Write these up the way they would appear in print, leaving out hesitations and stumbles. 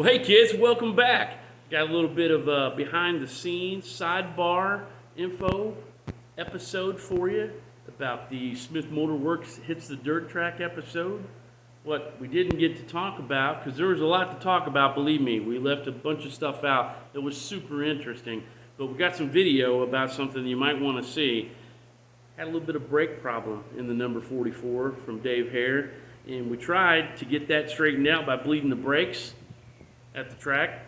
Well, hey kids, welcome back. Got a little bit of behind the scenes sidebar info episode for you about the Smith Motor Works Hits the Dirt Track episode. What we didn't get to talk about, because there was a lot to talk about, believe me. We left a bunch of stuff out that was super interesting. But we got some video about something you might want to see. Had a little bit of brake problem in the number 44 from Dave Hare. And we tried to get that straightened out by bleeding the brakes at the track.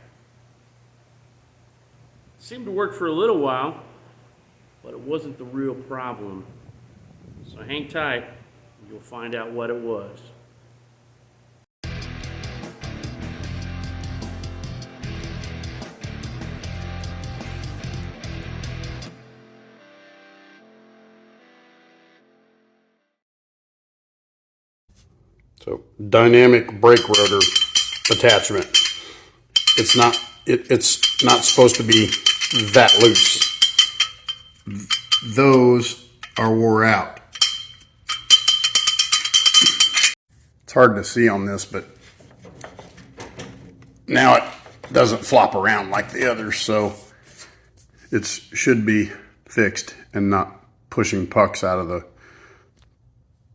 Seemed to work for a little while, but it wasn't the real problem. So hang tight, and you'll find out what it was. So dynamic brake rotor attachment. It's not supposed to be that loose. Those are wore out. It's hard to see on this, but now it doesn't flop around like the others, so it should be fixed and not pushing pucks out of the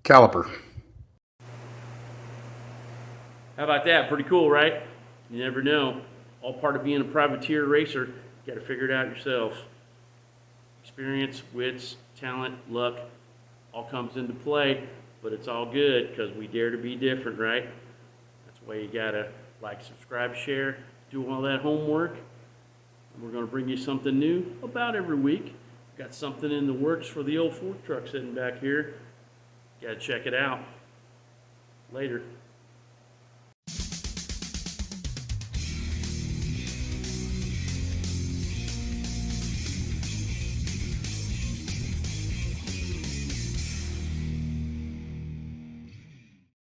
caliper. How about that? Pretty cool, right? You never know. All part of being a privateer racer. You got to figure it out yourself. Experience, wits, talent, luck, all comes into play, but it's all good because we dare to be different, right? That's why you got to like, subscribe, share, do all that homework. And we're going to bring you something new about every week. Got something in the works for the old fork truck sitting back here. Got to check it out. Later.